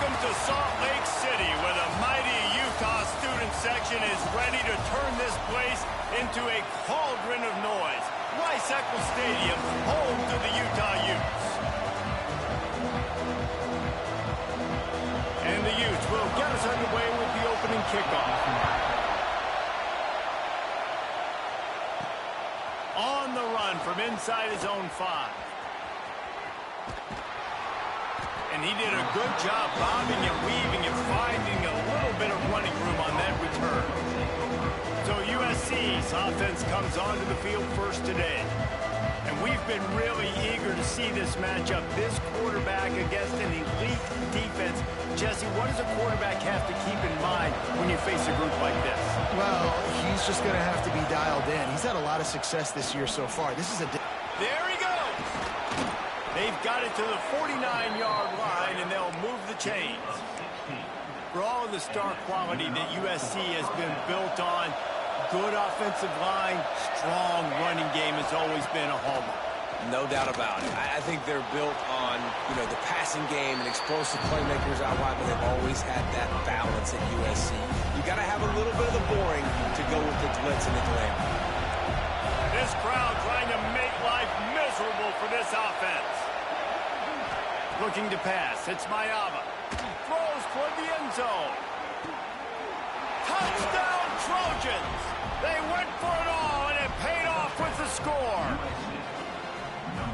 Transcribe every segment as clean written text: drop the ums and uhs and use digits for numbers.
Welcome to Salt Lake City, where the mighty Utah student section is ready to turn this place into a cauldron of noise. Rice-Eccles Stadium, home to the Utah Utes. And the Utes will get us underway with the opening kickoff. On the run from inside his own 5. And he did a good job bobbing and weaving and finding a little bit of running room on that return. So USC's offense comes onto the field first today. And we've been really eager to see this matchup, this quarterback against an elite defense. Jesse, what does a quarterback have to keep in mind when you face a group like this? Well, he's just going to have to be dialed in. He's had a lot of success this year so far. This is a... There he goes! They've got it to the 49-yard line, and they'll move the chains. For all of the star quality that USC has been built on, good offensive line, strong running game has always been a hallmark. No doubt about it. I think they're built on, the passing game and explosive playmakers out wide, but they've always had that balance at USC. You got to have a little bit of the boring to go with the glitz and the glamour. This crowd trying to make life miserable for this offense. Looking to pass. It's Mayava. Throws toward the end zone. Touchdown Trojans! They went for it all, and it paid off with the score.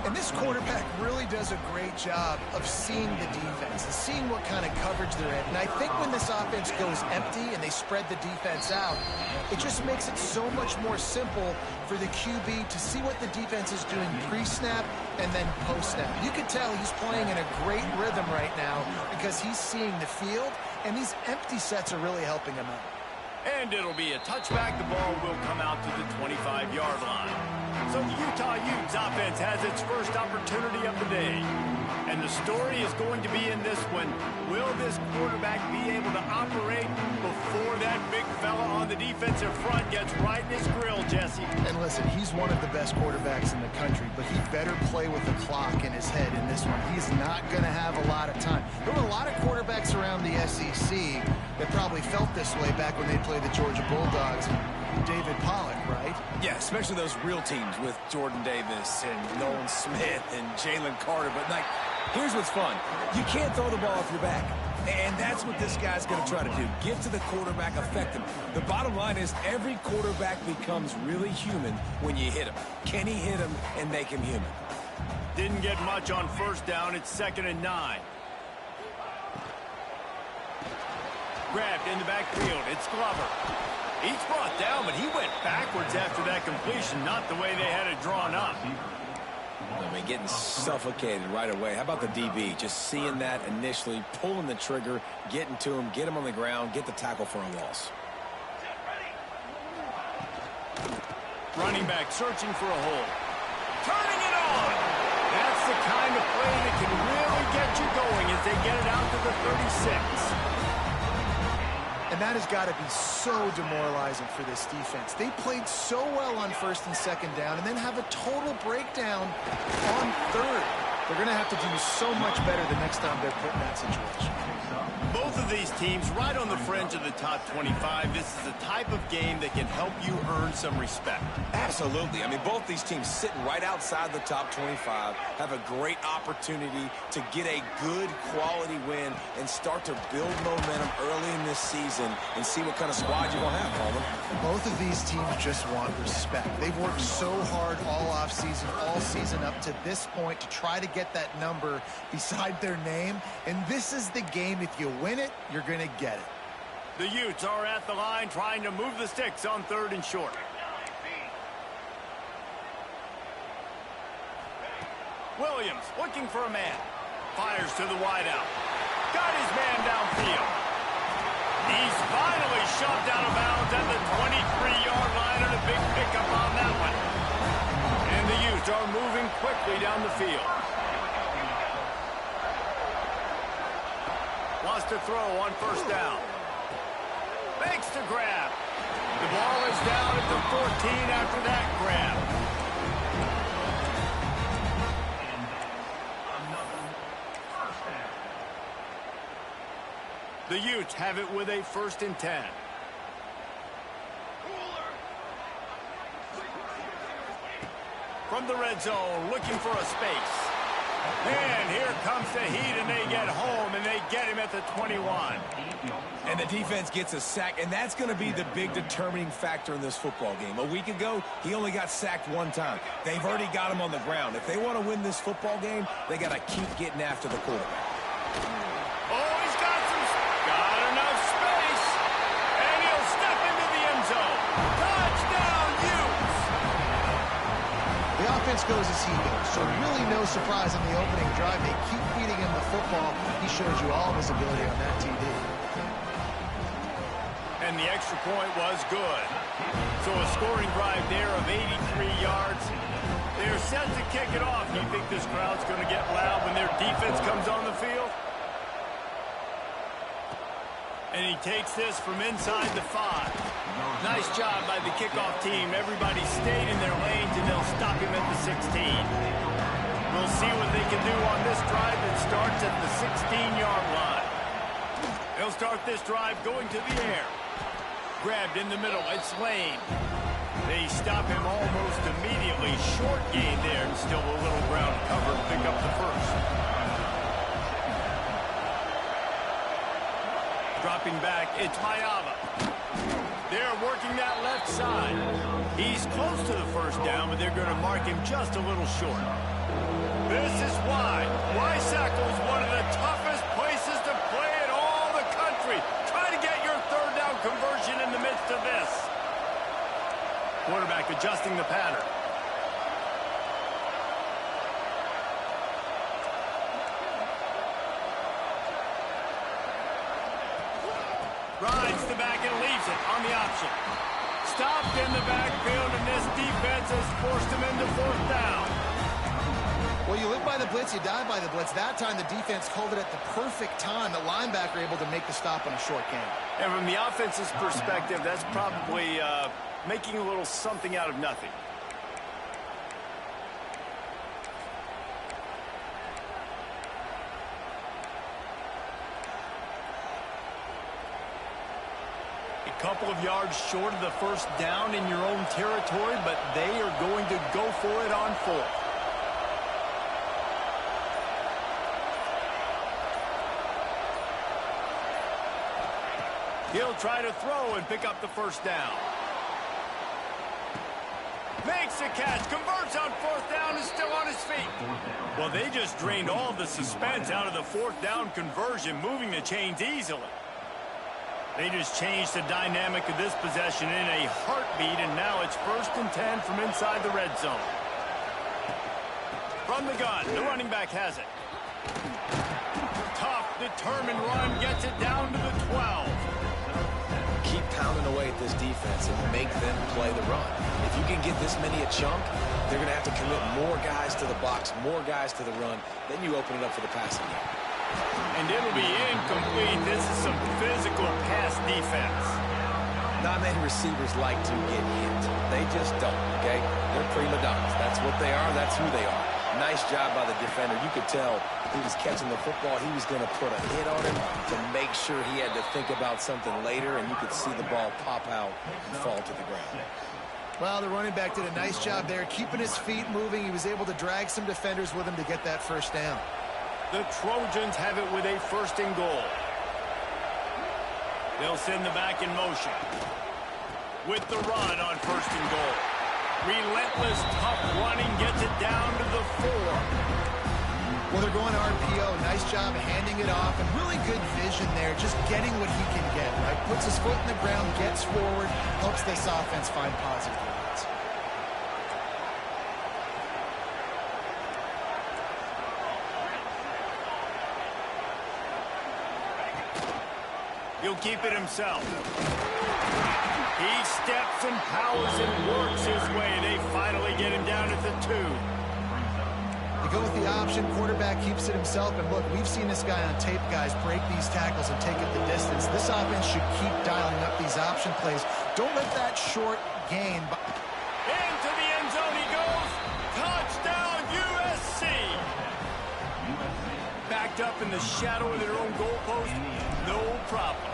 And this quarterback really does a great job of seeing the defense and seeing what kind of coverage they're in. And I think when this offense goes empty and they spread the defense out, it just makes it so much more simple for the QB to see what the defense is doing pre-snap and then post-snap. You can tell he's playing in a great rhythm right now because he's seeing the field, and these empty sets are really helping him out. And it'll be a touchback. The ball will come out to the 25-yard line. So the Utah Utes offense has its first opportunity of the day. And the story is going to be in this one. Will this quarterback be able to operate before that big fella on the defensive front gets right in his grill, Jesse? And listen, he's one of the best quarterbacks in the country, but he better play with the clock in his head in this one. He's not going to have a lot of time. There were a lot of quarterbacks around the SEC that probably felt this way back when they played the Georgia Bulldogs. David Pollock, right? Yeah, especially those real teams with Jordan Davis and Nolan Smith and Jalen Carter. But, here's what's fun. You can't throw the ball off your back. And that's what this guy's going to try to do. Get to the quarterback, affect him. The bottom line is every quarterback becomes really human when you hit him. Can he hit him and make him human? Didn't get much on first down. It's 2nd and 9. Grabbed in the backfield. It's Glover. He's brought down, but he went backwards after that completion, not the way they had it drawn up. I mean, getting suffocated right away. How about the DB? Just seeing that initially, pulling the trigger, getting to him, get him on the ground, get the tackle for a loss. Running back searching for a hole. Turning it on! That's the kind of play that can really get you going as they get it out to the 36. And that has got to be so demoralizing for this defense. They played so well on 1st and 2nd down and then have a total breakdown on 3rd. They're going to have to do so much better the next time they're put in that situation. Both of these teams right on the fringe of the top 25. This is the type of game that can help you earn some respect. Absolutely. I mean, both these teams sitting right outside the top 25 have a great opportunity to get a good quality win and start to build momentum early in this season and see what kind of squad you're going to have, Coleman. Both of these teams just want respect. They've worked so hard all offseason, all season up to this point to try to get that number beside their name. And this is the game. If you win it, you're going to get it. The Utes are at the line trying to move the sticks on 3rd and short. Williams looking for a man. Fires to the wideout. Got his man downfield. He's finally shoved out of bounds at the 23-yard line, and a big pickup on that one. And the Utes are moving quickly down the field. Lost to throw on 1st down. Makes the grab. The ball is down at the 14 after that grab. The Utes have it with a 1st and 10. From the red zone, looking for a space. And here comes the heat, and they get home, and they get him at the 21. And the defense gets a sack, and that's going to be the big determining factor in this football game. A week ago, he only got sacked 1 time. They've already got him on the ground. If they want to win this football game, they got to keep getting after the quarterback. Oh, he's got enough space, and he'll step into the end zone. Touchdown, Utes! The offense goes as he goes, so really no surprise on the opening drive. They keep feeding him the football. He shows you all of his ability on that TD. And the extra point was good. So a scoring drive there of 83 yards. They're set to kick it off. You think this crowd's going to get loud when their defense comes on the field? And he takes this from inside the 5. Nice job by the kickoff team. Everybody stayed in their lanes, and they'll stop him at the 16. We'll see what they can do on this drive that starts at the 16-yard line. They'll start this drive going to the air. Grabbed in the middle. It's Lane. They stop him almost immediately. Short gain there, and still a little ground cover to pick up the 1st. Dropping back, it's Mayava. They're working that left side. He's close to the 1st down, but they're going to mark him just a little short. This is why Wysackle is one of the toughest places to play in all the country. Try to get your 3rd down conversion in the midst of this. Quarterback adjusting the pattern. Rides the back and leaves it on the option. Stopped in the backfield, and this defense has forced him into 4th down. Well, you live by the blitz, you die by the blitz. That time the defense called it at the perfect time. The linebacker able to make the stop on a short gain. And from the offense's perspective, that's probably making a little something out of nothing. A couple of yards short of the 1st down in your own territory, but they are going to go for it on 4th. He'll try to throw and pick up the 1st down. Makes the catch, converts on 4th down, and still on his feet. Well, they just drained all the suspense out of the 4th down conversion, moving the chains easily. They just changed the dynamic of this possession in a heartbeat, and now it's 1st and 10 from inside the red zone. From the gun, the running back has it. Tough, determined run, gets it down to the 12. Keep pounding away at this defense and make them play the run. If you can get this many a chunk, they're going to have to commit more guys to the box, more guys to the run. Then you open it up for the passing game. And it'll be incomplete. This is some physical pass defense. Not many receivers like to get hit. They just don't, okay? They're prima donnas. That's what they are. That's who they are. Nice job by the defender. You could tell he was catching the football. He was going to put a hit on him to make sure he had to think about something later, and you could see the ball pop out and fall to the ground. Well, the running back did a nice job there, keeping his feet moving. He was able to drag some defenders with him to get that 1st down. The Trojans have it with a 1st and goal. They'll send the back in motion. With the run on 1st and goal. Relentless, tough running, gets it down to the 4. Well, they're going RPO. Nice job handing it off, and really good vision there, just getting what he can get, right? Puts his foot in the ground, gets forward, helps this offense find positive points. He'll keep it himself. He steps and powers and works his way. They finally get him down at the 2. They go with the option. Quarterback keeps it himself. And look, we've seen this guy on tape, guys, break these tackles and take it the distance. This offense should keep dialing up these option plays. Don't let that short gain. Into the end zone he goes. Touchdown, USC. Back backed up in the shadow of their own goalpost, no problem.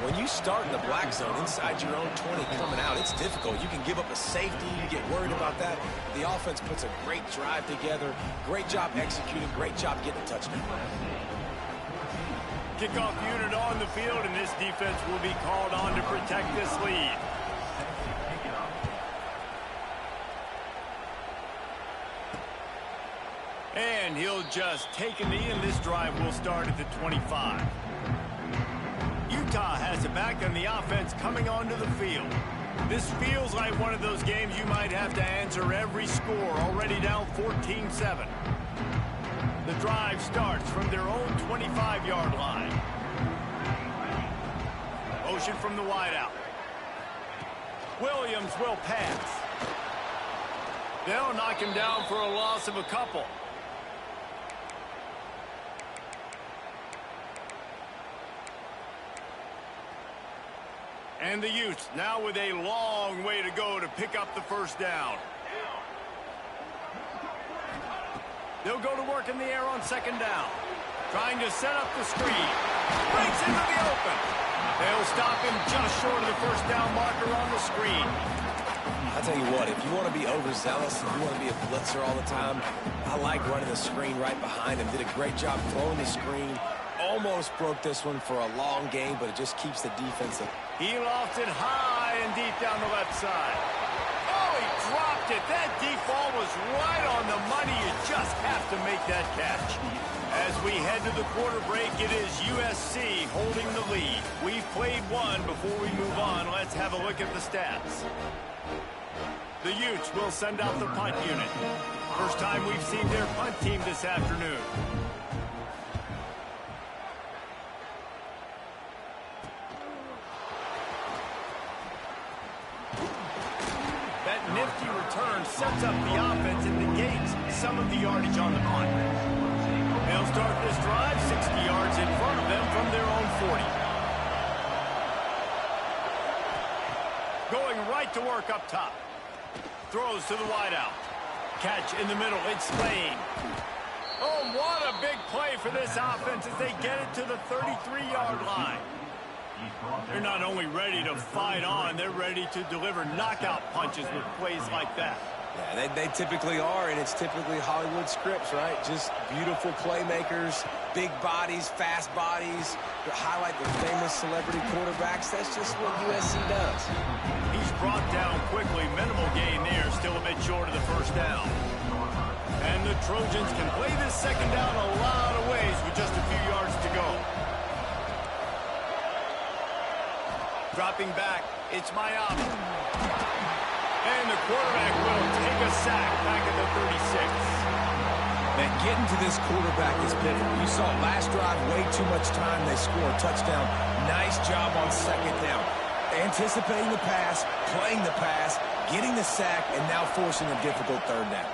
When you start in the black zone inside your own 20 coming out, it's difficult. You can give up a safety. You get worried about that. The offense puts a great drive together. Great job executing. Great job getting a touchdown. Kickoff unit on the field, and this defense will be called on to protect this lead. And he'll just take a knee, and this drive will start at the 25. Utah has it back on the offense coming onto the field. This feels like one of those games you might have to answer every score, already down 14-7. The drive starts from their own 25-yard line. Motion from the wideout. Williams will pass. They'll knock him down for a loss of a couple. And the Utes now with a long way to go to pick up the first down. They'll go to work in the air on second down. Trying to set up the screen. Breaks into the open. They'll stop him just short of the first down marker on the screen. I'll tell you what, if you want to be overzealous, if you want to be a blitzer all the time, I like running the screen right behind him. Did a great job throwing the screen. Almost broke this one for a long game, but it just keeps the defense up. He lofts it high and deep down the left side. Oh, he dropped it. That deep ball was right on the money. You just have to make that catch. As we head to the quarter break, it is USC holding the lead. We've played one. Before we move on, let's have a look at the stats. The Utes will send out the punt unit. First time we've seen their punt team this afternoon. That nifty return sets up the offense and negates some of the yardage on the punt. They'll start this drive 60 yards in front of them from their own 40. Going right to work up top. Throws to the wideout. Catch in the middle. It's Lane. Oh, what a big play for this offense as they get it to the 33-yard line. They're not only ready to fight on, they're ready to deliver knockout punches with plays like that. Yeah, they typically are, and it's typically Hollywood scripts, right? Just beautiful playmakers, big bodies, fast bodies, that highlight the famous celebrity quarterbacks. That's just what USC does. He's brought down quickly. Minimal gain there, still a bit short of the first down. And the Trojans can play this second down a lot of ways with just a few yards to go. Dropping back, it's Miami. And the quarterback will take a sack back at the 36. Man, getting to this quarterback is pivotal. You saw last drive, way too much time. They score a touchdown. Nice job on second down. Anticipating the pass, playing the pass, getting the sack, and now forcing a difficult third down.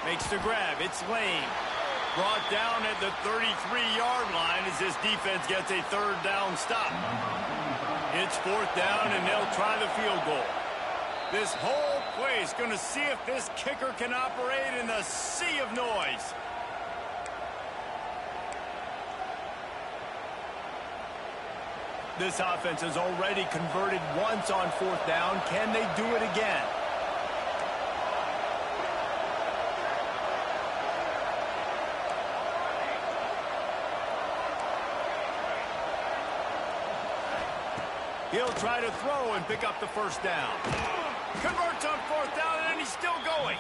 Makes the grab. It's Lane. Brought down at the 33-yard line as this defense gets a third down stop. It's fourth down, and they'll try the field goal. This whole place going to see if this kicker can operate in the sea of noise. This offense has already converted once on fourth down. Can they do it again? He'll try to throw and pick up the first down. Converts on fourth down, and he's still going.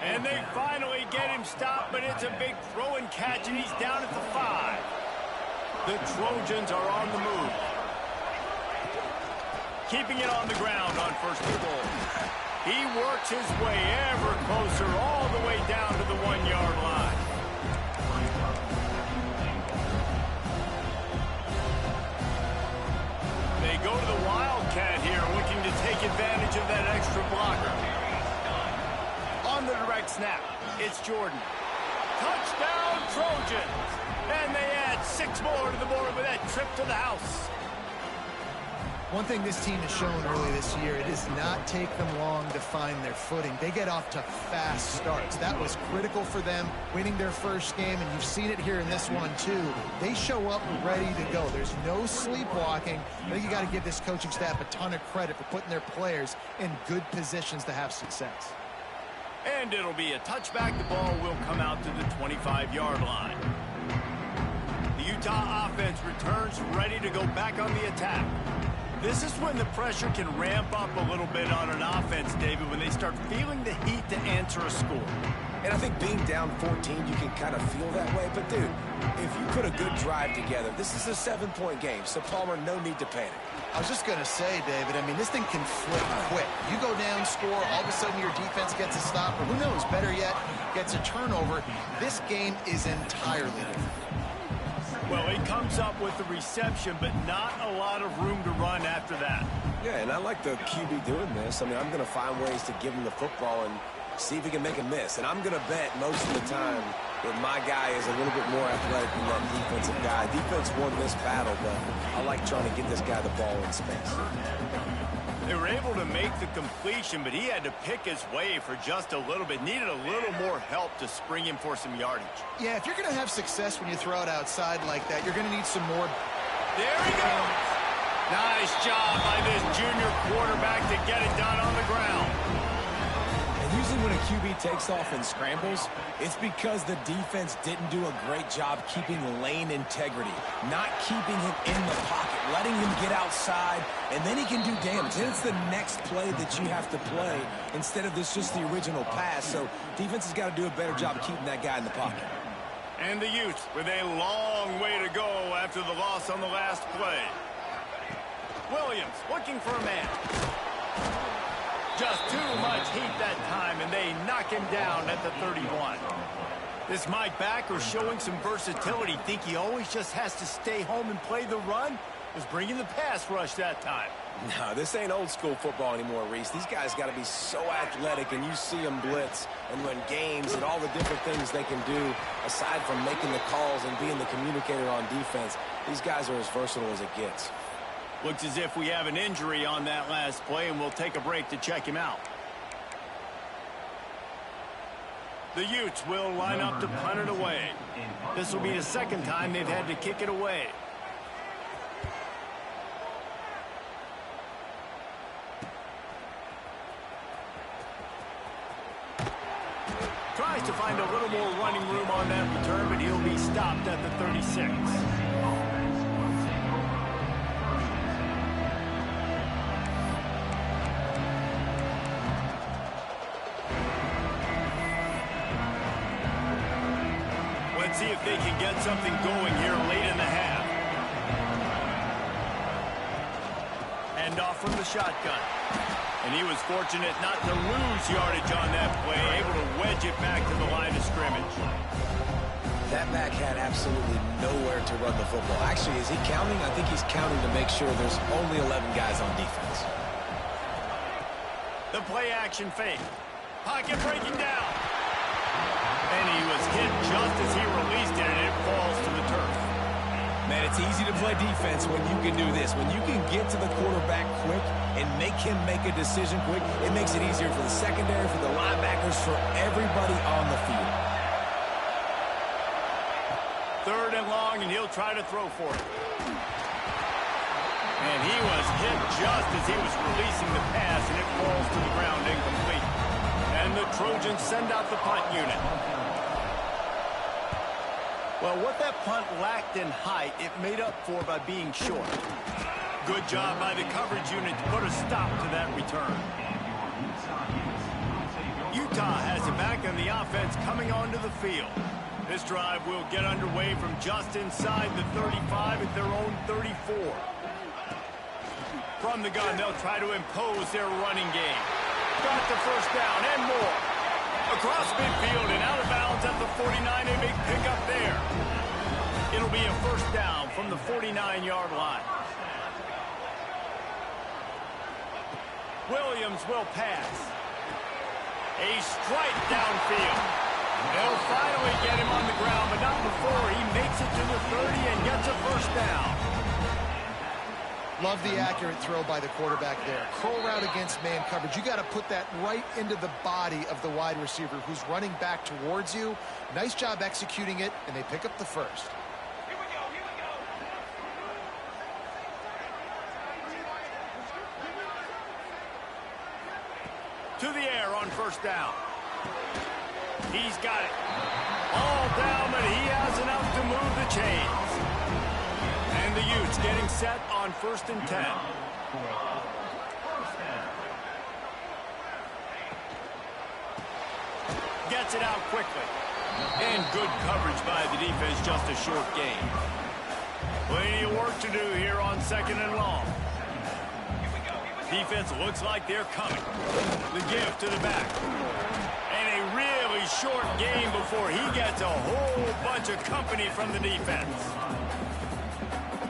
And they finally get him stopped, but it's a big throw and catch, and he's down at the 5. The Trojans are on the move. Keeping it on the ground on first and goal. He works his way ever closer all the way down to the 1-yard line. They go to the Wildcat here, looking to take advantage of that extra blocker. On the direct snap, it's Jordan. Touchdown, Trojans! And they add 6 more to the board with that trip to the house. One thing this team has shown early this year, it does not take them long to find their footing. They get off to fast starts. That was critical for them, winning their first game, and you've seen it here in this one too. They show up ready to go. There's no sleepwalking. I think you got to give this coaching staff a ton of credit for putting their players in good positions to have success. And it'll be a touchback. The ball will come out to the 25-yard line. The Utah offense returns ready to go back on the attack. This is when the pressure can ramp up a little bit on an offense, David, when they start feeling the heat to answer a score. And I think being down 14, you can kind of feel that way. But, dude, if you put a good drive together, this is a 7-point game, so, Palmer, no need to panic. I was just going to say, David, I mean, this thing can flip quick. You go down, score, all of a sudden your defense gets a stop, or who knows, better yet, gets a turnover. This game is entirely different. Well, he comes up with the reception, but not a lot of room to run after that. Yeah, and I like the QB doing this. I mean, I'm going to find ways to give him the football and see if he can make a miss. And I'm going to bet most of the time that my guy is a little bit more athletic than that defensive guy. Defense won this battle, but I like trying to get this guy the ball in space. They were able to make the completion, but he had to pick his way for just a little bit. Needed a little more help to spring him for some yardage. Yeah, if you're going to have success when you throw it outside like that, you're going to need some more. There he goes. Nice job by this junior quarterback to get it done on the ground. Usually when a QB takes off and scrambles, it's because the defense didn't do a great job keeping lane integrity, not keeping him in the pocket, letting him get outside, and then he can do damage. Then it's the next play that you have to play instead of this just the original pass. So defense has got to do a better job keeping that guy in the pocket. And the Utes with a long way to go after the loss on the last play. Williams looking for a man. Just too much heat that time, and they knock him down at the 31. This Mike backer showing some versatility. Think he always just has to stay home and play the run? Was bringing the pass rush that time. No, this ain't old school football anymore, Reese. These guys got to be so athletic, and you see them blitz and run games and all the different things they can do aside from making the calls and being the communicator on defense. These guys are as versatile as it gets. Looks as if we have an injury on that last play, and we'll take a break to check him out. The Utes will line up to punt it away. This will be the second time they've had to kick it away. Tries to find a little more running room on that return, but he'll be stopped at the 36. See if they can get something going here late in the half. Hand off from the shotgun. And he was fortunate not to lose yardage on that play, able to wedge it back to the line of scrimmage. That back had absolutely nowhere to run the football. Actually, is he counting? I think he's counting to make sure there's only 11 guys on defense. The play action fake. Pocket breaking down. And he was hit just as he released it, and it falls to the turf. Man, it's easy to play defense when you can do this. When you can get to the quarterback quick and make him make a decision quick, it makes it easier for the secondary, for the linebackers, for everybody on the field. Third and long, and he'll try to throw for it. And he was hit just as he was releasing the pass, and it falls to the ground incomplete. And the Trojans send out the punt unit. Well, what that punt lacked in height, it made up for by being short. Good job by the coverage unit to put a stop to that return. Utah has it back on the offense coming onto the field. This drive will get underway from just inside the 35 at their own 34. From the gun, they'll try to impose their running game. Got the first down and more. Across midfield and out of bounds at the 49. A big pickup there. It'll be a first down from the 49-yard line. Williams will pass. A strike downfield. They'll finally get him on the ground, but not before he makes it to the 30 and gets a first down. Love the accurate throw by the quarterback there. Curl route against man coverage. You got to put that right into the body of the wide receiver who's running back towards you. Nice job executing it, and they pick up the first. To the air on first down. He's got it. All down, but he has enough to move the chains. And the Utes getting set on 1st and 10. Gets it out quickly. And good coverage by the defense, just a short gain. Plenty of work to do here on 2nd and long. Defense looks like they're coming. The give to the back. And a really short game before he gets a whole bunch of company from the defense.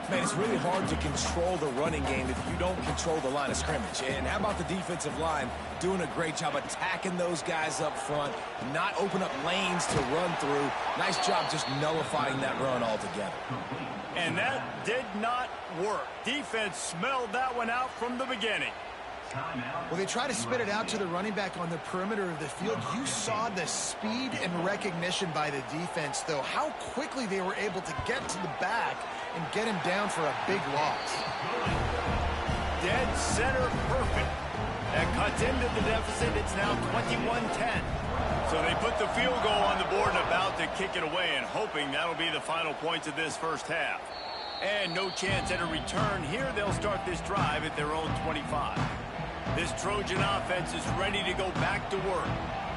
Man, it's really hard to control the running game if you don't control the line of scrimmage. And how about the defensive line doing a great job attacking those guys up front, not open up lanes to run through. Nice job just nullifying that run altogether. And that did not work. Defense smelled that one out from the beginning. Well, they try to spit it out to the running back on the perimeter of the field. You saw the speed and recognition by the defense, though. How quickly they were able to get to the back and get him down for a big loss. Dead center perfect. That cuts into the deficit. It's now 21-10. So they put the field goal on the board and about to kick it away, and hoping that'll be the final points of this first half. And no chance at a return here. They'll start this drive at their own 25. This Trojan offense is ready to go back to work.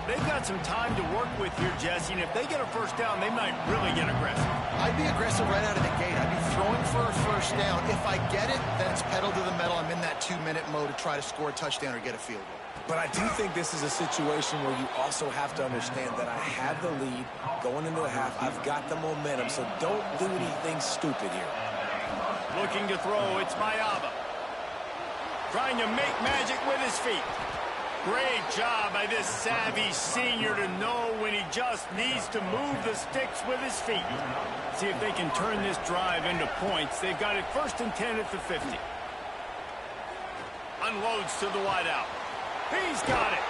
They've got some time to work with here, Jesse, and if they get a first down, they might really get aggressive. I'd be aggressive right out of the gate. I'd be throwing for a first down. If I get it, then it's pedal to the metal. I'm in that 2-minute mode to try to score a touchdown or get a field goal. But I do think this is a situation where you also have to understand that I have the lead going into the half. I've got the momentum, so don't do anything stupid here. Looking to throw, it's Mayaba. Trying to make magic with his feet. Great job by this savvy senior to know when he just needs to move the sticks with his feet. See if they can turn this drive into points. They've got it 1st and 10 at the 50. Unloads to the wideout. He's got it.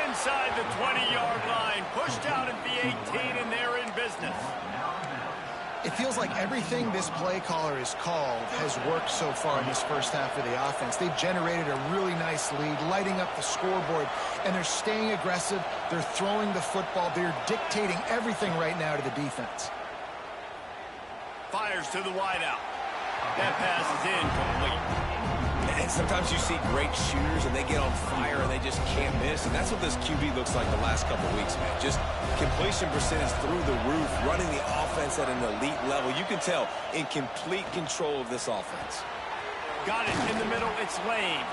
Inside the 20-yard line. Pushed out at the 18, and they're in business. It feels like everything this play caller has called has worked so far in this first half of the offense. They've generated a really nice lead, lighting up the scoreboard, and they're staying aggressive. They're throwing the football. They're dictating everything right now to the defense. Fires to the wideout. That pass is incomplete. And sometimes you see great shooters and they get on fire and they just can't miss. And that's what this QB looks like the last couple weeks, man. Just completion percentage through the roof, running the offense at an elite level. You can tell in complete control of this offense. Got it in the middle. It's Lane.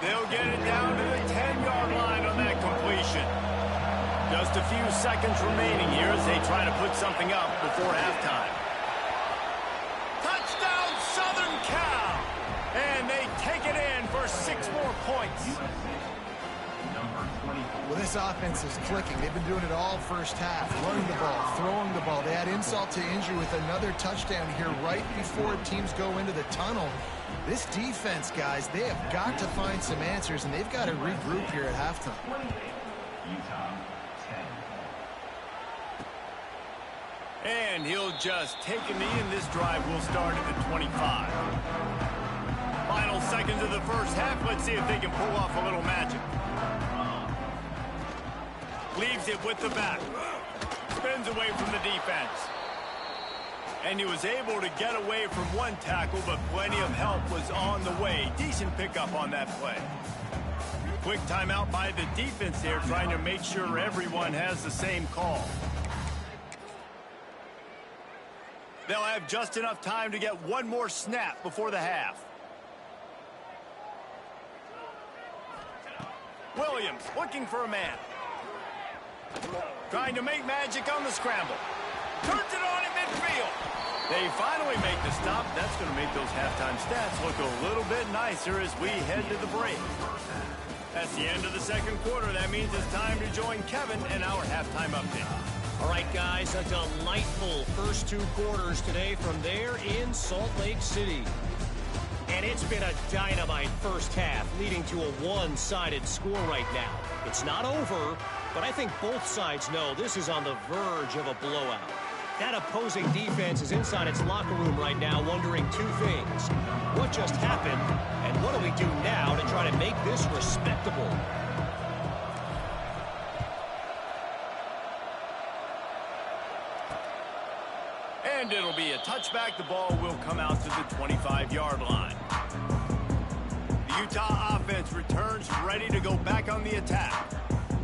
They'll get it down to the 10-yard line on that completion. Just a few seconds remaining here as they try to put something up before halftime. Touchdown, Southern Cal! And they take it in for 6 more points. Well, this offense is clicking. They've been doing it all first half. Running the ball, throwing the ball. They add insult to injury with another touchdown here right before teams go into the tunnel. This defense, guys, they have got to find some answers, and they've got to regroup here at halftime. And he'll just take a knee, and this drive will start at the 25. Final seconds of the first half. Let's see if they can pull off a little magic. Leaves it with the back. Spins away from the defense. And he was able to get away from one tackle, but plenty of help was on the way. Decent pickup on that play. Quick timeout by the defense there, trying to make sure everyone has the same call. They'll have just enough time to get one more snap before the half. Williams looking for a man. Trying to make magic on the scramble. Turns it on in midfield. They finally make the stop. That's going to make those halftime stats look a little bit nicer as we head to the break. That's the end of the second quarter. That means it's time to join Kevin in our halftime update. All right, guys, a delightful first 2 quarters today from there in Salt Lake City. And it's been a dynamite first half, leading to a one-sided score right now. It's not over, but I think both sides know this is on the verge of a blowout. That opposing defense is inside its locker room right now wondering two things. What just happened, and what do we do now to try to make this respectable? And it'll be a touchback. The ball will come out to the 25-yard line. The Utah offense returns ready to go back on the attack.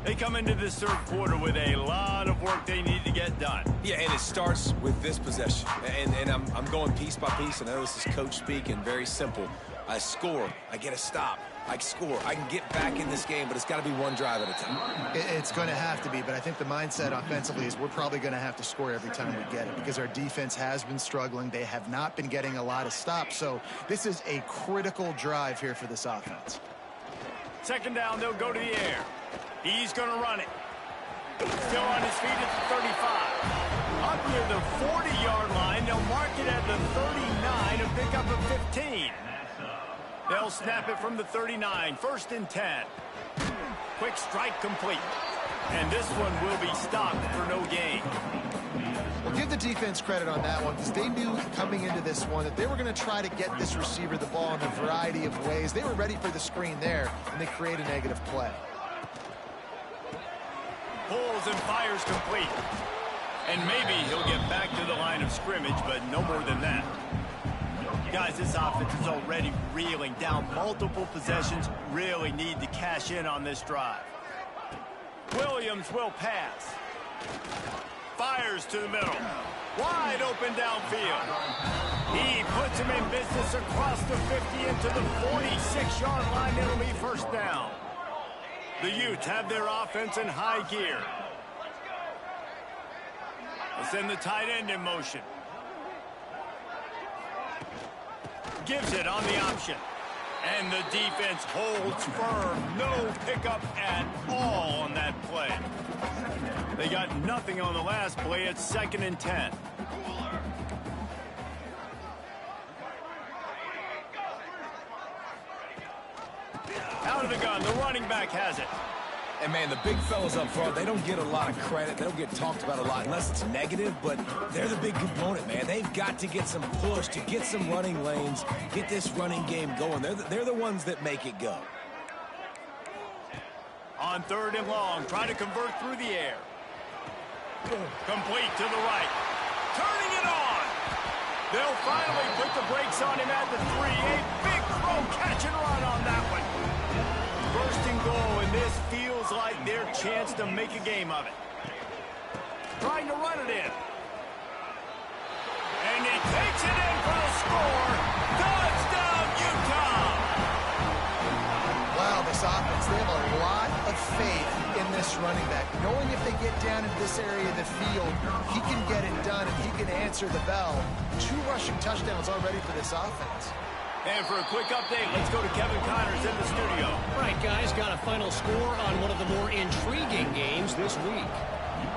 They come into this third quarter with a lot of work they need to get done. Yeah, and it starts with this possession. And I'm going piece by piece. I know this is coach speaking, very simple. I score, I get a stop, I score. I can get back in this game, but it's got to be one drive at a time. It's going to have to be, but I think the mindset offensively is we're probably going to have to score every time we get it because our defense has been struggling. They have not been getting a lot of stops, so this is a critical drive here for this offense. Second down, they'll go to the air. He's going to run it. Still on his feet at the 35. Up near the 40-yard line, they'll mark it at the 39 and pick up a 15. They'll snap it from the 39, 1st and 10. Quick strike complete. And this one will be stopped for no gain. Well, give the defense credit on that one because they knew coming into this one that they were going to try to get this receiver the ball in a variety of ways. They were ready for the screen there, and they create a negative play. Pulls and fires complete. And maybe he'll get back to the line of scrimmage, but no more than that. Guys, this offense is already reeling down multiple possessions. Really need to cash in on this drive. Williams will pass. Fires to the middle. Wide open downfield. He puts him in business across the 50 into the 46-yard line. It'll be first down. The Utes have their offense in high gear. They'll send the tight end in motion. Gives it on the option. And the defense holds firm. No pickup at all on that play. They got nothing on the last play. It's 2nd and 10. Out of the gun. The running back has it. And, man, the big fellas up front, they don't get a lot of credit. They don't get talked about a lot unless it's negative, but they're the big component, man. They've got to get some push, to get some running lanes, get this running game going. They're the ones that make it go. On 3rd and long, trying to convert through the air. Complete to the right. Turning it on. They'll finally put the brakes on him at the 3. A big throw, catch and run on that one. 1st and goal, and this feels like their chance to make a game of it. Trying to run it in. And he takes it in for the score. Touchdown, Utah! Wow, this offense, they have a lot of faith in this running back. Knowing if they get down into this area of the field, he can get it done and he can answer the bell. 2 rushing touchdowns already for this offense. And for a quick update, let's go to Kevin Connors in the studio. All right, guys, got a final score on one of the more intriguing games this week.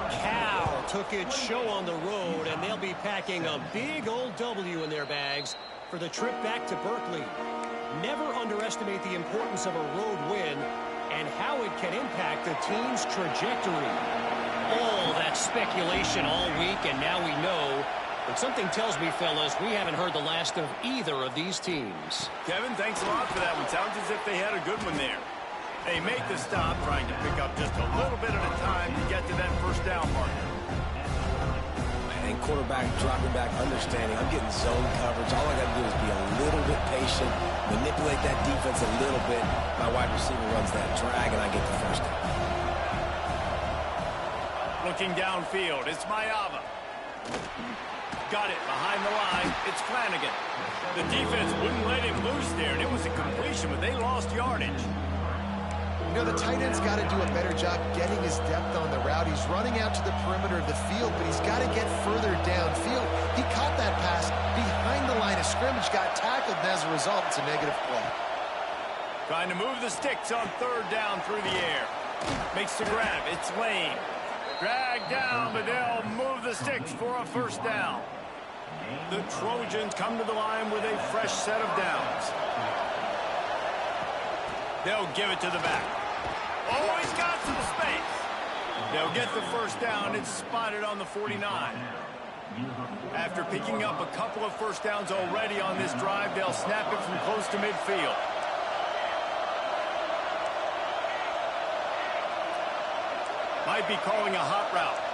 Cal took its show on the road, and they'll be packing a big old W in their bags for the trip back to Berkeley. Never underestimate the importance of a road win and how it can impact a team's trajectory. All that speculation all week, and now we know. But something tells me, fellas, we haven't heard the last of either of these teams. Kevin, thanks a lot for that one. Sounds as if they had a good one there. They make the stop, trying to pick up just a little bit at a time to get to that first down marker. And quarterback dropping back, understanding. I'm getting zone coverage. All I got to do is be a little bit patient, manipulate that defense a little bit. My wide receiver runs that drag, and I get the first down. Looking downfield, it's Mayava. Got it behind the line. It's Flanagan. The defense wouldn't let him loose there, and it was a completion, but they lost yardage. You know, the tight end's got to do a better job getting his depth on the route. He's running out to the perimeter of the field, but he's got to get further downfield. He caught that pass behind the line of scrimmage, got tackled, and as a result, it's a negative play. Trying to move the sticks on 3rd down through the air. Makes the grab. It's Lane. Dragged down, but they'll move the sticks for a first down. The Trojans come to the line with a fresh set of downs. They'll give it to the back. Oh, he's got some space. They'll get the first down. It's spotted on the 49. After picking up a couple of first downs already on this drive, they'll snap it from close to midfield. Might be calling a hot route.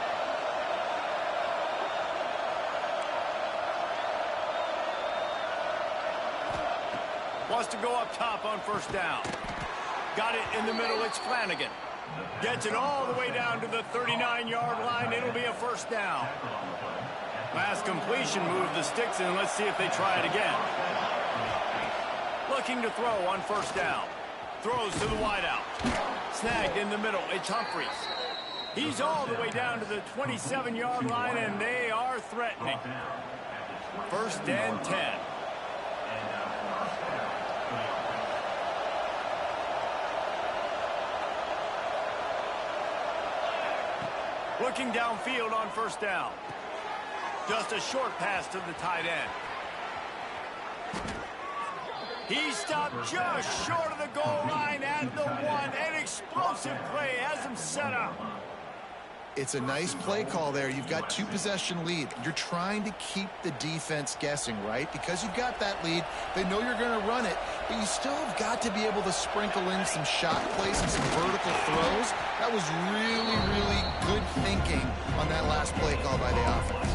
Wants to go up top on first down. Got it in the middle. It's Flanagan. Gets it all the way down to the 39-yard line. It'll be a first down. Last completion moved the sticks in. Let's see if they try it again. Looking to throw on first down. Throws to the wideout. Snagged in the middle. It's Humphries. He's all the way down to the 27-yard line, and they are threatening. First and 10. Looking downfield on first down. Just a short pass to the tight end. He stopped just short of the goal line at the 1. An explosive play has him set up. It's a nice play call there. You've got 2-possession lead. You're trying to keep the defense guessing, right? Because you've got that lead, they know you're going to run it, but you still have got to be able to sprinkle in some shot plays and some vertical throws. That was really, really good thinking on that last play call by the offense.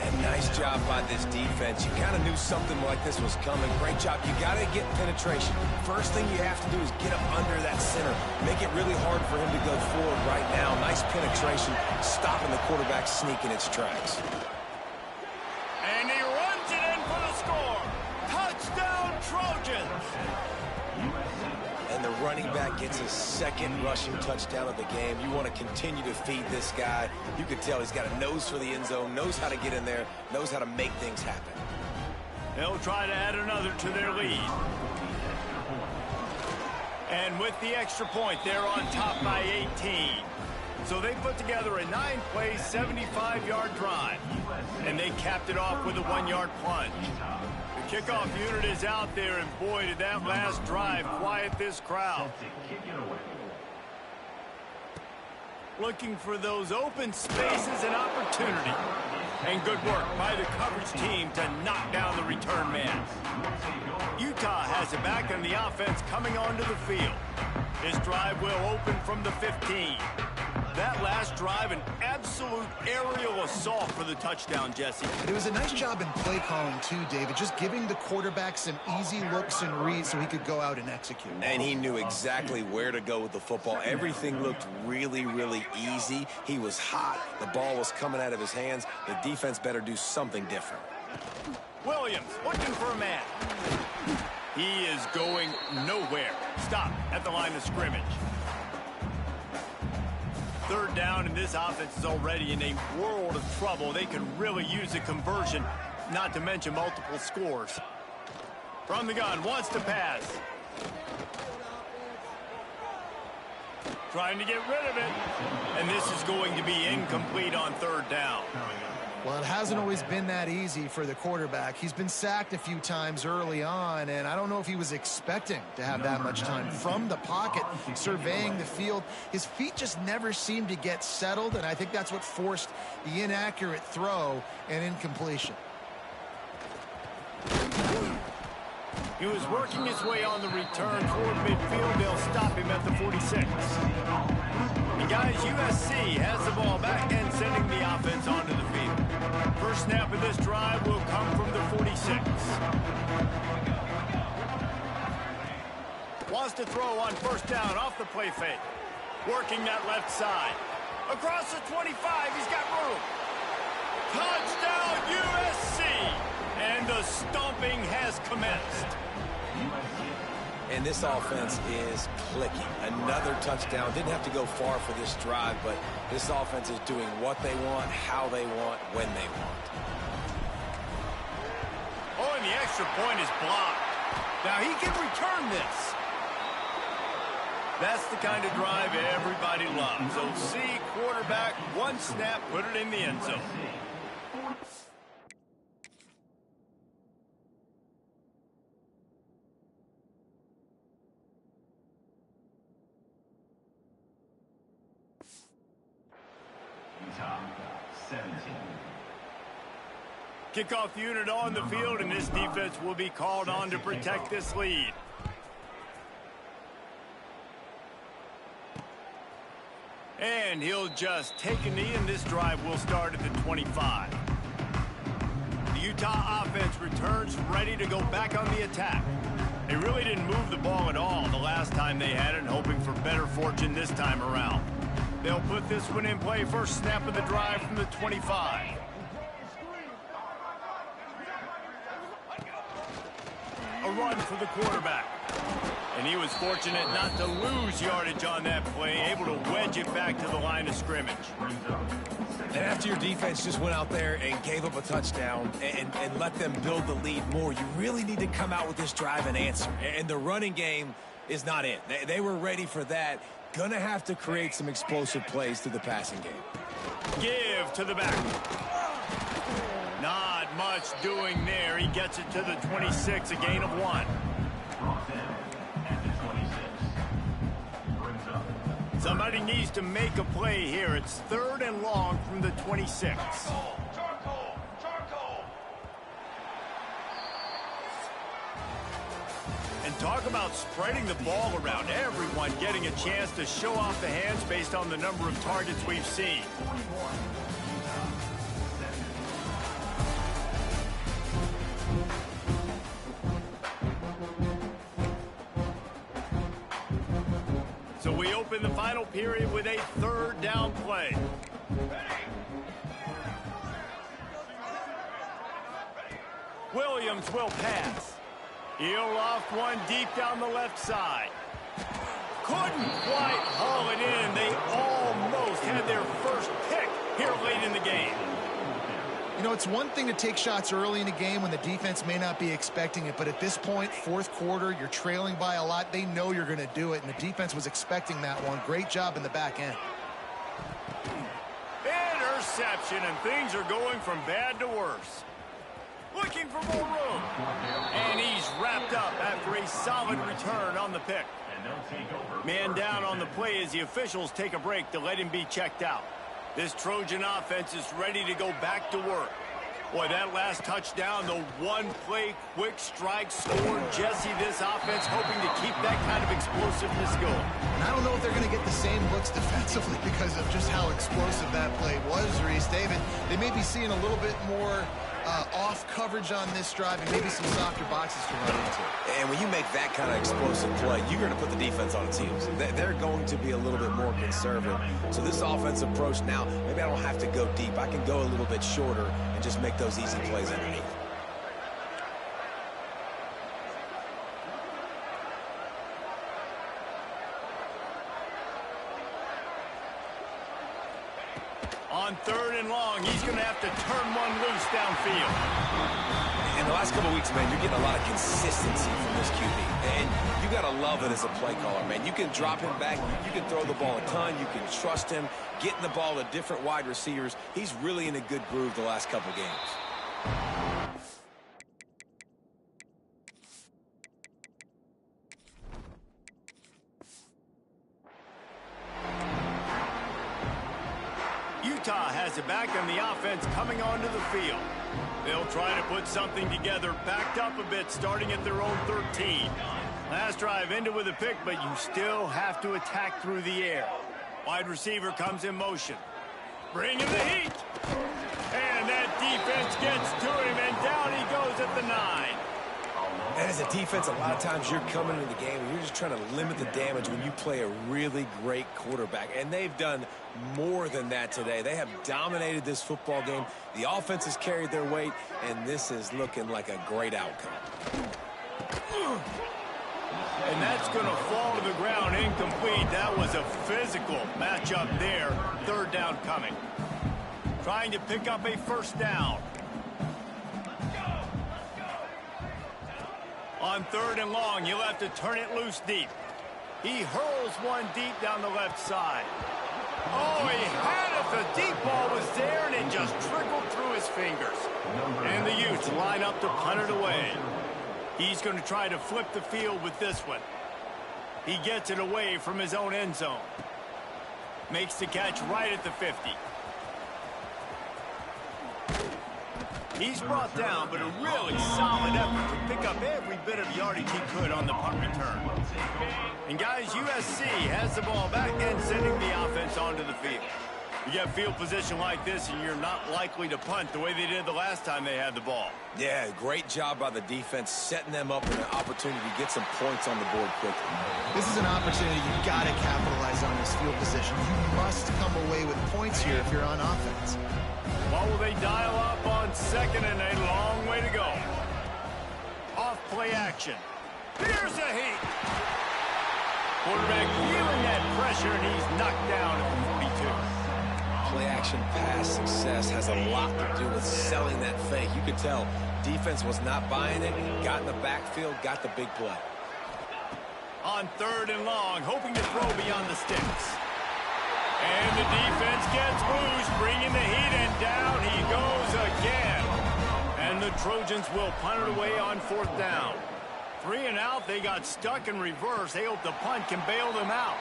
And nice job by this defense. You kind of knew something like this was coming. Great job. You got to get penetration. First thing you have to do is get up under that center. Make it really hard for him to go forward right now. Nice penetration, stopping the quarterback sneak in its tracks. And he runs it in for the score. Touchdown, Trojans. And the running back gets his second rushing touchdown of the game. You want to continue to feed this guy. You can tell he's got a nose for the end zone, knows how to get in there, knows how to make things happen. They'll try to add another to their lead. And with the extra point, they're on top by 18. So they put together a 9-play, 75-yard drive. And they capped it off with a 1-yard plunge. The kickoff unit is out there, and boy, did that last drive quiet this crowd. Looking for those open spaces and opportunity. And good work by the coverage team to knock down the return man. Utah has it back, and the offense coming onto the field. This drive will open from the 15. That last drive, an absolute aerial assault for the touchdown, Jesse. It was a nice job in play calling, too, David, just giving the quarterback some easy looks and reads so he could go out and execute. And he knew exactly where to go with the football. Everything looked really, really easy. He was hot. The ball was coming out of his hands. The defense better do something different. Williams looking for a man. He is going nowhere. Stop at the line of scrimmage. Third down, and this offense is already in a world of trouble. They can really use a conversion, not to mention multiple scores. From the gun, wants to pass. Trying to get rid of it. And this is going to be incomplete on third down. Well, it hasn't always been that easy for the quarterback. He's been sacked a few times early on, and I don't know if he was expecting to have that much time from the pocket, surveying the field. His feet just never seemed to get settled, and I think that's what forced the inaccurate throw and incompletion. He was working his way on the return toward midfield. They'll stop him at the 46. And guys, USC has the ball back and sending the offense onto the field. First snap of this drive will come from the 46. Wants to throw on first down off the play fake. Working that left side. Across the 25, he's got room. Touchdown USC! And the stomping has commenced. And this offense is clicking. Another touchdown. Didn't have to go far for this drive, but this offense is doing what they want, how they want, when they want. Oh, and the extra point is blocked. Now he can return this. That's the kind of drive everybody loves. So see, quarterback, one snap, put it in the end zone. Kickoff unit on the field, and this defense will be called on to protect this lead. And he'll just take a knee, and this drive will start at the 25. The Utah offense returns ready to go back on the attack. They really didn't move the ball at all the last time they had it, hoping for better fortune this time around. They'll put this one in play, first snap of the drive from the 25. A run for the quarterback. And he was fortunate not to lose yardage on that play, able to wedge it back to the line of scrimmage. And after your defense just went out there and gave up a touchdown and let them build the lead more, you really need to come out with this drive and answer. And the running game is not it. They were ready for that. Gonna have to create some explosive plays through the passing game. Give to the back. Not much doing there. He gets it to the 26, a gain of 1. Somebody needs to make a play here. It's 3rd and long from the 26. And talk about spreading the ball around. Everyone getting a chance to show off the hands based on the number of targets we've seen. So we open the final period with a 3rd down play. Williams will pass. He'll loft one deep down the left side. Couldn't quite haul it in. They almost had their first pick here late in the game. You know, it's one thing to take shots early in a game when the defense may not be expecting it, but at this point, 4th quarter, you're trailing by a lot. They know you're going to do it, and the defense was expecting that one. Great job in the back end. Interception, and things are going from bad to worse. Looking for more room. And he's wrapped up after a solid return on the pick. Man down on the play as the officials take a break to let him be checked out. This Trojan offense is ready to go back to work. Boy, that last touchdown, the one-play quick strike scored. Jesse, this offense hoping to keep that kind of explosiveness going. And I don't know if they're going to get the same looks defensively because of just how explosive that play was, Reese. David, they may be seeing a little bit more off coverage on this drive and maybe some softer boxes to run into. And when you make that kind of explosive play, you're going to put the defense on its heels. They're going to be a little bit more conservative. So this offensive approach now, maybe I don't have to go deep. I can go a little bit shorter and just make those easy plays underneath. On 3rd and long, he's going to have to turn one loose downfield. In the last couple of weeks, man, you're getting a lot of consistency from this QB. And you got to love it as a play caller, man. You can drop him back. You can throw the ball a ton. You can trust him, getting the ball to different wide receivers. He's really in a good groove the last couple games. Utah has it back and the offense coming onto the field. They'll try to put something together, backed up a bit, starting at their own 13. Last drive ended with a pick, but you still have to attack through the air. Wide receiver comes in motion. Bringing the heat. And that defense gets to him, and down he goes at the 9. And as a defense, a lot of times you're coming into the game and you're just trying to limit the damage when you play a really great quarterback. And they've done more than that today. They have dominated this football game. The offense has carried their weight, and this is looking like a great outcome. And that's going to fall to the ground incomplete. That was a physical matchup there. 3rd down coming. Trying to pick up a 1st down. On 3rd and long, you'll have to turn it loose deep. He hurls one deep down the left side. Oh, he had it. The deep ball was there, and it just trickled through his fingers. And the Utes line up to punt it away. He's going to try to flip the field with this one. He gets it away from his own end zone. Makes the catch right at the 50. He's brought down, but a really solid effort to pick up every bit of yardage he could on the punt return. And guys, USC has the ball back and sending the offense onto the field. You get field position like this, and you're not likely to punt the way they did the last time they had the ball. Yeah, great job by the defense, setting them up with an opportunity to get some points on the board quickly. This is an opportunity you've got to capitalize on this field position. You must come away with points here if you're on offense. What will they dial up on second and a long way to go? Off play action. Here's a heat. Quarterback feeling that pressure, and he's knocked down at the 42. Play-action pass success has a lot to do with selling that fake. You could tell defense was not buying it, got in the backfield, got the big play. On third and long, hoping to throw beyond the sticks. And the defense gets loose, bringing the heat, and down he goes again. And the Trojans will punt it away on fourth down. 3 and out, they got stuck in reverse. They hope the punt can bail them out.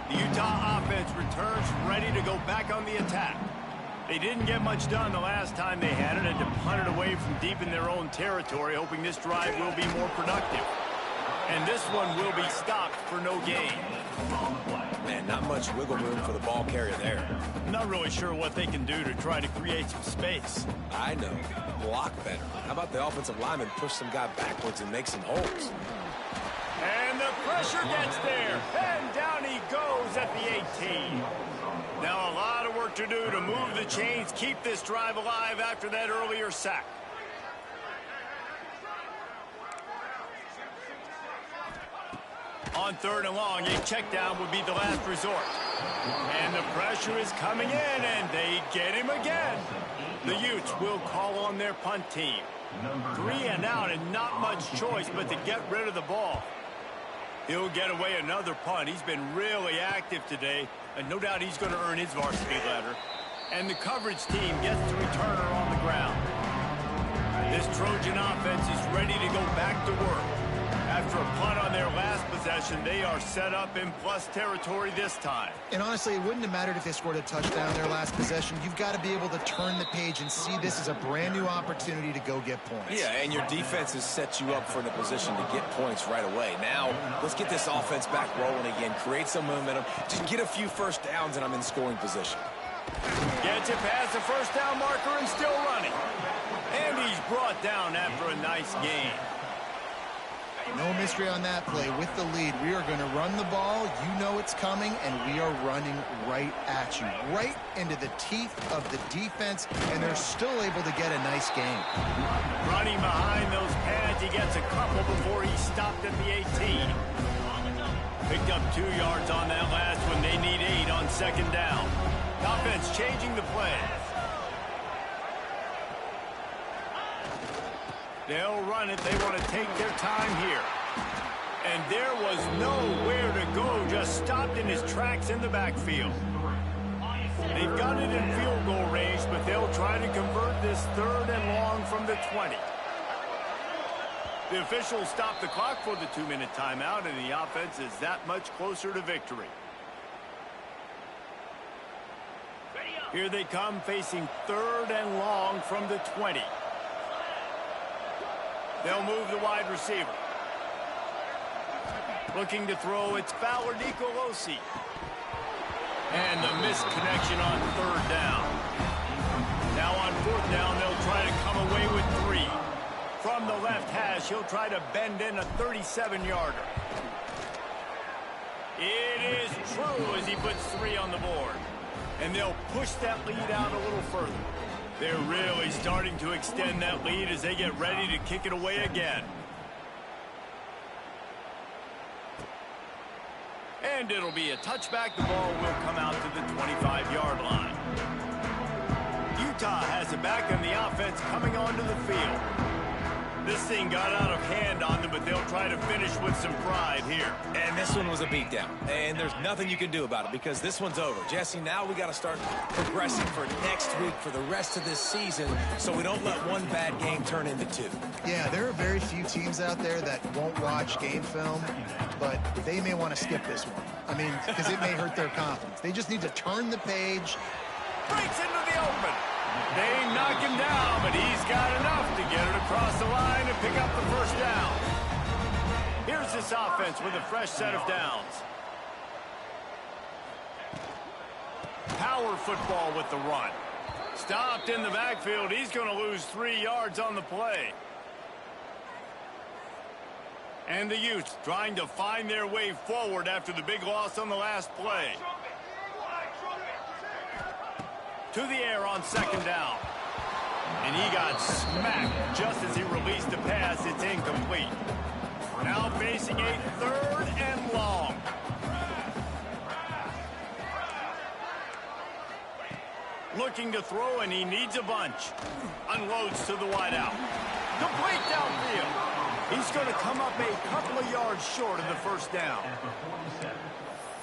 The Utah offense returns ready to go back on the attack. They didn't get much done the last time they had it and to punt it away from deep in their own territory, hoping this drive will be more productive. And this one will be stopped for no gain. Man, not much wiggle room for the ball carrier there. I'm not really sure what they can do to try to create some space. I know. Block better. How about the offensive lineman push some guy backwards and make some holes? And the pressure gets there. And down he goes at the 18. Now a lot of work to do to move the chains, keep this drive alive after that earlier sack. On third and long, a check down would be the last resort. And the pressure is coming in, and they get him again. The Utes will call on their punt team. 3 and out, and not much choice but to get rid of the ball. He'll get away another punt. He's been really active today, and no doubt he's going to earn his varsity letter. And the coverage team gets the returner on the ground. This Trojan offense is ready to go back to work. After a punt on their last possession, they are set up in plus territory this time. And honestly, it wouldn't have mattered if they scored a touchdown their last possession. You've got to be able to turn the page and see this as a brand new opportunity to go get points. Yeah, and your defense has set you up for the position to get points right away. Now, let's get this offense back rolling again, create some momentum, just get a few first downs, and I'm in scoring position. Gets it past the first down marker and still running. And he's brought down after a nice gain. No mystery on that play. With the lead, we are going to run the ball. You know it's coming, and we are running right at you, right into the teeth of the defense, and they're still able to get a nice gain. Running behind those pads, he gets a couple before he stopped at the 18. Picked up 2 yards on that last one. They need 8 on second down. Offense changing the play. They'll run it. They want to take their time here. And there was nowhere to go. Just stopped in his tracks in the backfield. They've got it in field goal range, but they'll try to convert this third and long from the 20. The officials stopped the clock for the 2-minute timeout, and the offense is that much closer to victory. Here they come, facing third and long from the 20. They'll move the wide receiver. Looking to throw, it's Fowler Nicolosi. And the missed connection on third down. Now on fourth down, they'll try to come away with 3. From the left hash, he'll try to bend in a 37-yarder. It is true as he puts 3 on the board. And they'll push that lead out a little further. They're really starting to extend that lead as they get ready to kick it away again. And it'll be a touchback. The ball will come out to the 25-yard line. Utah has it back on the offense coming onto the field. This thing got out of hand on them, but they'll try to finish with some pride here. And this one was a beatdown. And there's nothing you can do about it because this one's over. Jesse, now we got to start progressing for next week for the rest of this season so we don't let one bad game turn into 2. Yeah, there are very few teams out there that won't watch game film, but they may want to skip this one. I mean, because it may hurt their confidence. They just need to turn the page breaks into the open. They knock him down, but he's got enough to get it across the line and pick up the first down. Here's this offense with a fresh set of downs. Power football with the run. Stopped in the backfield. He's going to lose 3 yards on the play. And the Utes trying to find their way forward after the big loss on the last play. To the air on second down. And he got smacked just as he released the pass. It's incomplete. Now facing a 3rd and long. Looking to throw, and he needs a bunch. Unloads to the wideout. Complete downfield. He's going to come up a couple of yards short of the first down.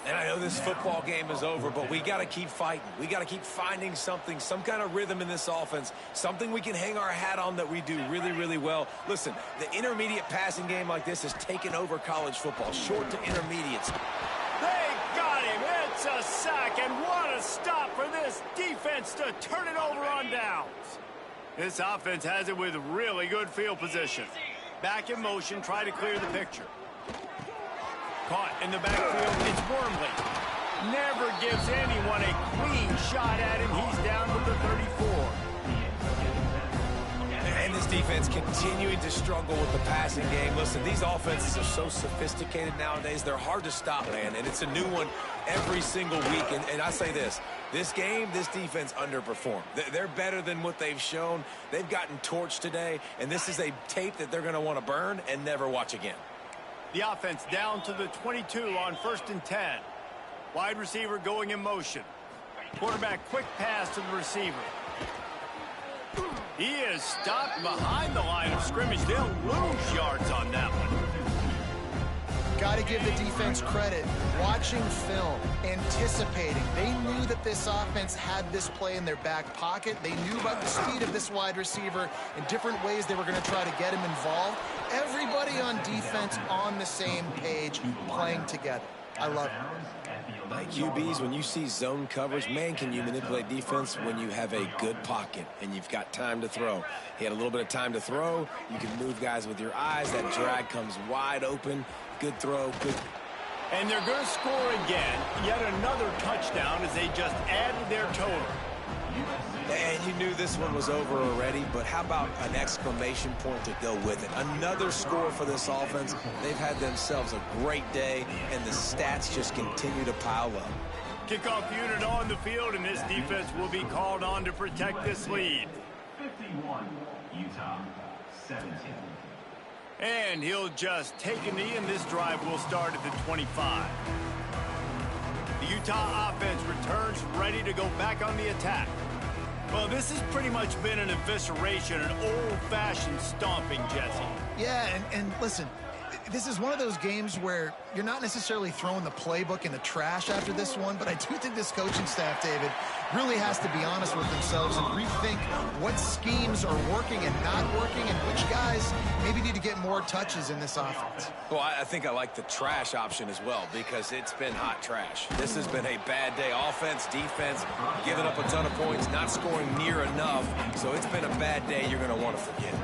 And I know this football game is over, but we got to keep fighting. We got to keep finding something, some kind of rhythm in this offense, something we can hang our hat on that we do really, really well. Listen, the intermediate passing game like this has taken over college football, short to intermediates. They got him. It's a sack, and what a stop for this defense to turn it over on downs. This offense has it with really good field position. Back in motion, try to clear the picture. Caught in the backfield, it's Wormley. Never gives anyone a clean shot at him. He's down to the 34. And this defense continuing to struggle with the passing game. Listen, these offenses are so sophisticated nowadays. They're hard to stop, man. And it's a new one every single week. And I say this game, this defense underperformed. They're better than what they've shown. They've gotten torched today. And this is a tape that they're going to want to burn and never watch again. The offense down to the 22 on 1st and 10. Wide receiver going in motion. Quarterback quick pass to the receiver. He is stopped behind the line of scrimmage. They'll lose yards on that one. Got to give the defense credit. Watching film, anticipating. They knew that this offense had this play in their back pocket. They knew about the speed of this wide receiver and different ways they were going to try to get him involved. Everybody on defense on the same page, playing together. I love it. Like QBs, when you see zone coverage, man, can you manipulate defense when you have a good pocket and you've got time to throw. He had a little bit of time to throw. You can move guys with your eyes. That drag comes wide open. Good throw. Good. And they're going to score again. Yet another touchdown as they just added their total. And you knew this one was over already, but how about an exclamation point to go with it? Another score for this offense. They've had themselves a great day, and the stats just continue to pile up. Kickoff unit on the field, and this defense will be called on to protect this lead. 51, Utah, 17. And he'll just take a knee, and this drive will start at the 25. The Utah offense returns ready to go back on the attack. Well, this has pretty much been an evisceration, an old-fashioned stomping, Jesse. Yeah, and listen, this is one of those games where you're not necessarily throwing the playbook in the trash after this one, but I do think this coaching staff, David, really has to be honest with themselves and rethink what schemes are working and not working and which guys maybe need to get more touches in this offense. Well, I think I like the trash option as well because it's been hot trash. This has been a bad day. Offense, defense, giving up a ton of points, not scoring near enough. So it's been a bad day you're going to want to forget.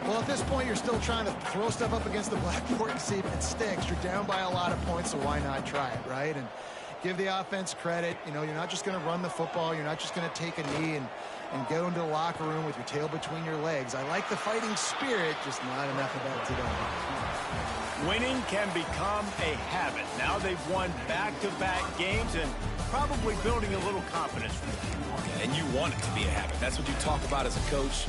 Well, at this point, you're still trying to throw stuff up against the blackboard and see if it sticks. You're down by a lot of points, so why not try it, right? And give the offense credit. You know, you're not just going to run the football. You're not just going to take a knee and go into the locker room with your tail between your legs. I like the fighting spirit, just not enough of that today. Winning can become a habit. Now they've won back-to-back games and probably building a little confidence from them. And you want it to be a habit. That's what you talk about as a coach.